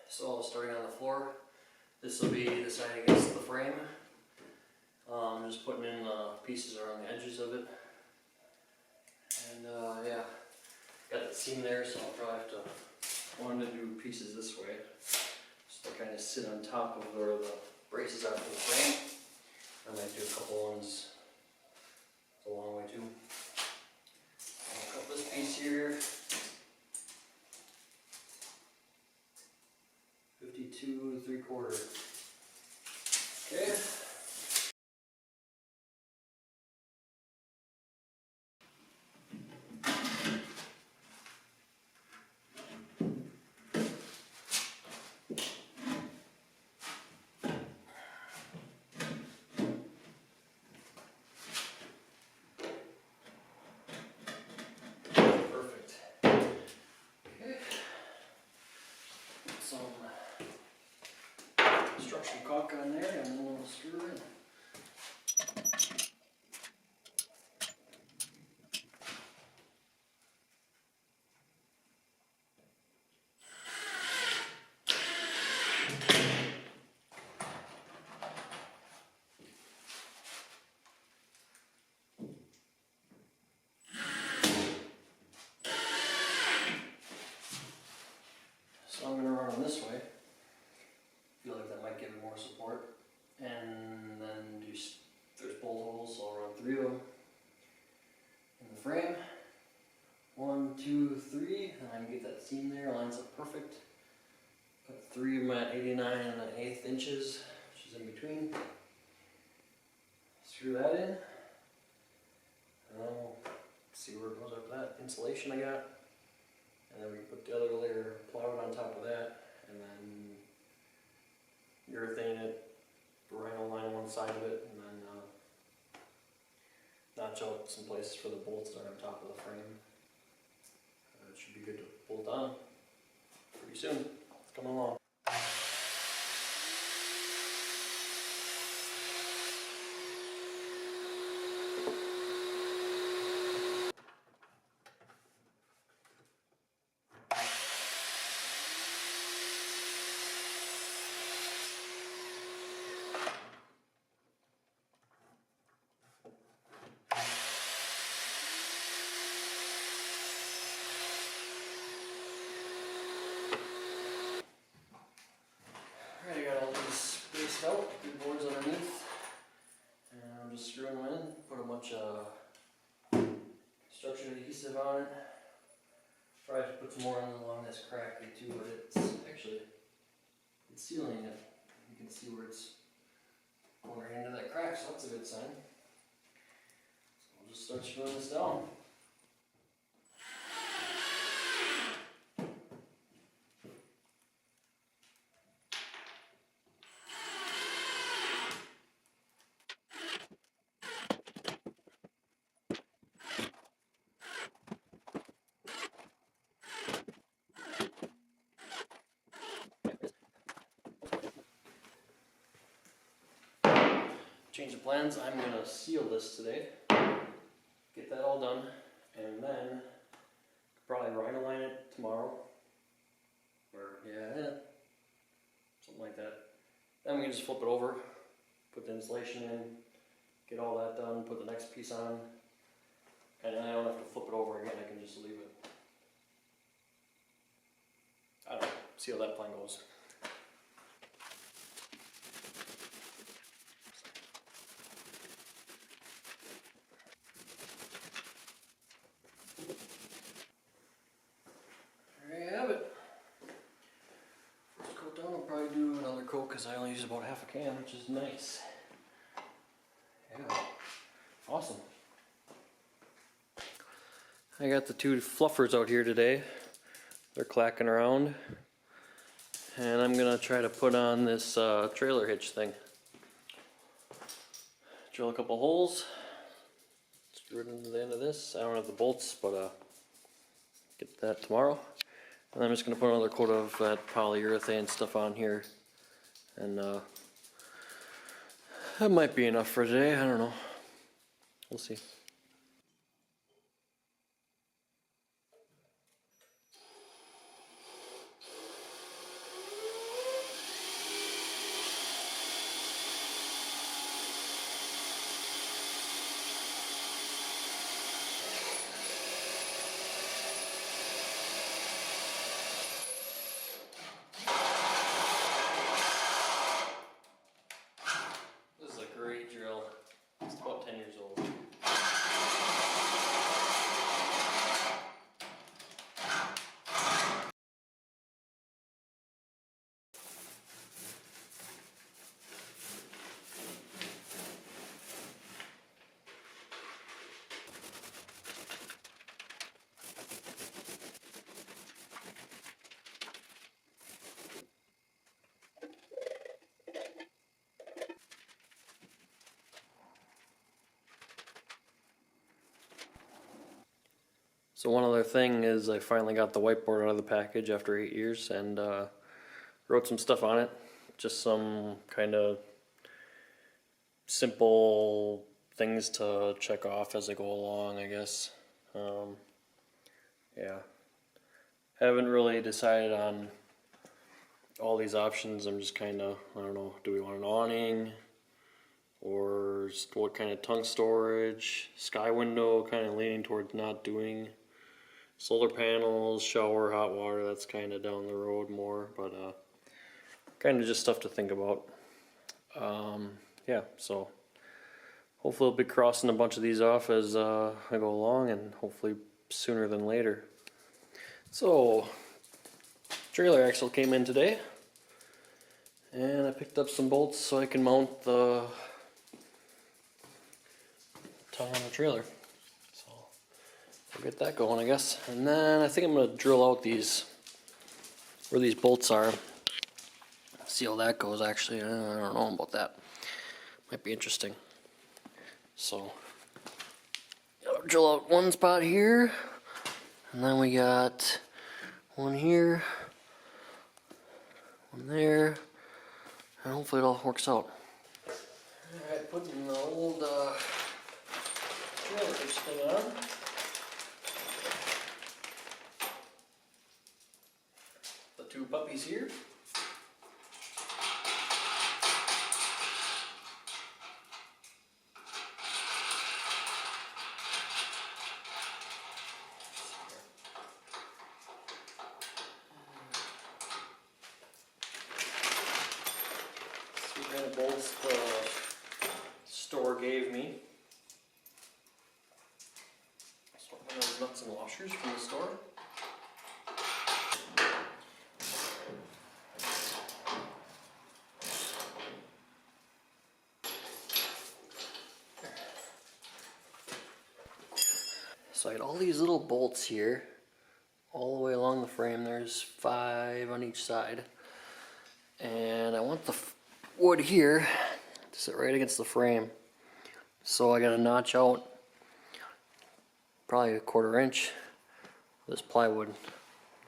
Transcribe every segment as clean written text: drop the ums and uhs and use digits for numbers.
So starting on the floor, this will be the side against the frame. Just putting in pieces around the edges of it. And yeah, got the seam there, so I'll probably have to want to do pieces this way. So they kind of sit on top of where the braces are for the frame. I might do a couple ones a long way too. I'll cut this piece here. 52 3/4. Okay. Perfect. Okay. Some construction caulk on there and then we'll screw in. So I'm going to run them this way. Feel like that might give it more support. And then there's bolt holes, so I'll run 3 of them in the frame. 1, 2, 3, and I can get that seam there, lines up perfect. Put 3 of them at 89 1/8 inches, which is in between. Screw that in. And then we'll see where it goes after that. Insulation I got. And then we can put the other layer of plywood on top of that, and then urethane it, rhino line one side of it, and then notch out some places for the bolts that are on top of the frame. It should be good to bolt on pretty soon. It's coming along. Alright, I got all these spaced out, good boards underneath, and I'm just screwing them in, put a bunch of construction adhesive on it. Probably have to put some more on along this crack here too, but it's sealing it. You can see where it's going right into that crack, so that's a good sign. So I'll just start screwing this down. Change of plans, I'm going to seal this today, get that all done, and then probably rhino line it tomorrow, or yeah, something like that. Then we can just flip it over, put the insulation in, get all that done, put the next piece on, and then I don't have to flip it over again, I can just leave it. I don't know, see how that plan goes. Because I only use about half a can, which is nice. Yeah, awesome. I got the 2 fluffers out here today. They're clacking around. And I'm going to try to put on this trailer hitch thing. Drill a couple holes. Screw it into the end of this. I don't have the bolts, but get that tomorrow. And I'm just going to put another coat of that polyurethane stuff on here. And that might be enough for today, I don't know. We'll see. So one other thing is I finally got the whiteboard out of the package after 8 years and wrote some stuff on it. Just some kind of simple things to check off as I go along, I guess. Yeah. Haven't really decided on all these options. I'm just kind of, I don't know, do we want an awning? Or what kind of tongue storage? Sky window, kind of leaning towards not doing. Solar panels, shower, hot water, that's kind of down the road more, but kind of just stuff to think about. Yeah, so hopefully I'll be crossing a bunch of these off as I go along, and hopefully sooner than later. So, trailer axle came in today, and I picked up some bolts so I can mount the tongue on the trailer. So we'll get that going, I guess. And then I think I'm going to drill out these, where these bolts are. See how that goes, actually. I don't know about that. Might be interesting. So, I'll drill out one spot here, and then we got one here, one there, and hopefully it all works out. Alright, putting the old trailer hitch thing on. The two puppies here. Kind of bolts the store gave me. So one of those nuts and washers from the store. So I got all these little bolts here, all the way along the frame. There's 5 on each side. And I want the wood here to sit right against the frame. So I got to notch out probably a 1/4 inch this plywood,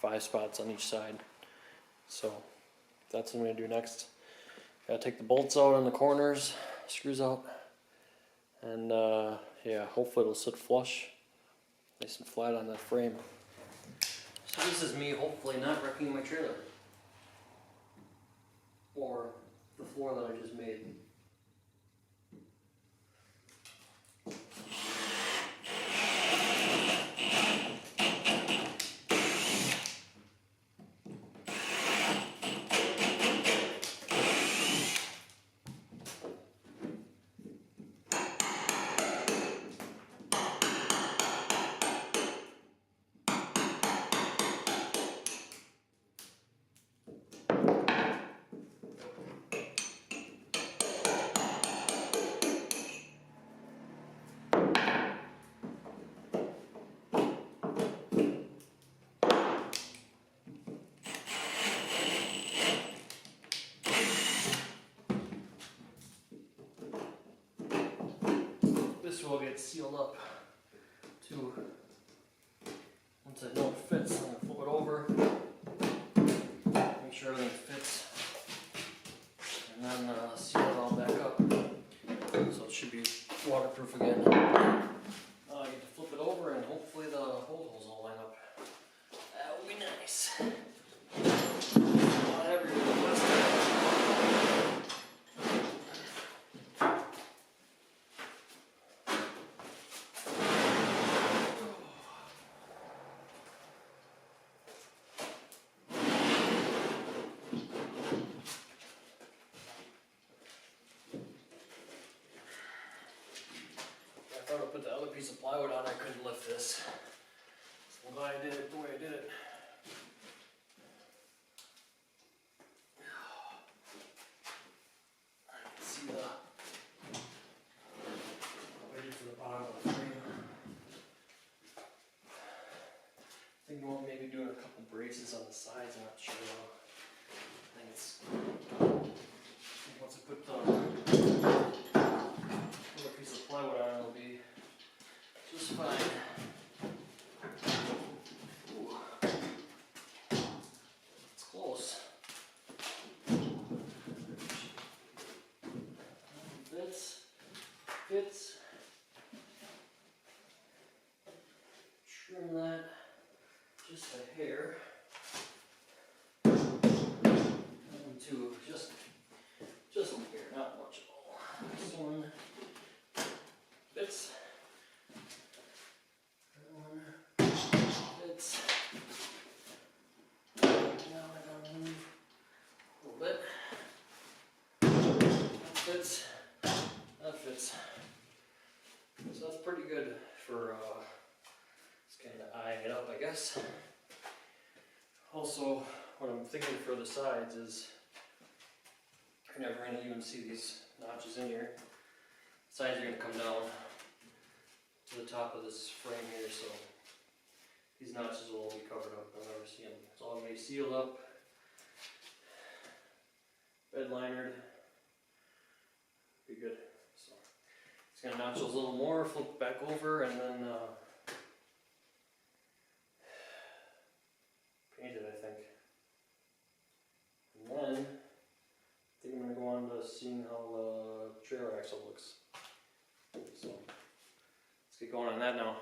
5 spots on each side. So that's what I'm going to do next. Got to take the bolts out on the corners, screws out, and yeah, hopefully it'll sit flush, nice and flat on that frame. So this is me hopefully not wrecking my trailer. Or the floor that I just made. This will get sealed up too. Once I know it fits, I'm going to flip it over, make sure everything fits, and then seal it all back up. So it should be waterproof again. I get to flip it over and hopefully the holes will line up. That would be nice. A lot heavier than the last time. I thought I put the other piece of plywood on, I couldn't lift this. So I'm glad I did it the way I did it. I can see the waiting for the bottom of the frame. Thinking about maybe doing a couple braces on the sides, I'm not sure though. I think it's once I put the other piece of plywood on, it'll be just fine. fits. Trim that just a hair. And two, just a hair, not much at all. This one fits. That one fits. Now I gotta move a little bit. That fits. That fits. So that's pretty good for just kind of eyeing it up, I guess. Also, what I'm thinking for the sides is you're never going to even see these notches in here. Sides are going to come down to the top of this frame here, so these notches will all be covered up. I'll never see them. It's all going to be sealed up, bed linered. Be good. So it's going to notch those a little more, flip it back over, and then paint it, I think. And then I think I'm going to go on to seeing how the trailer axle looks. So let's get going on that now.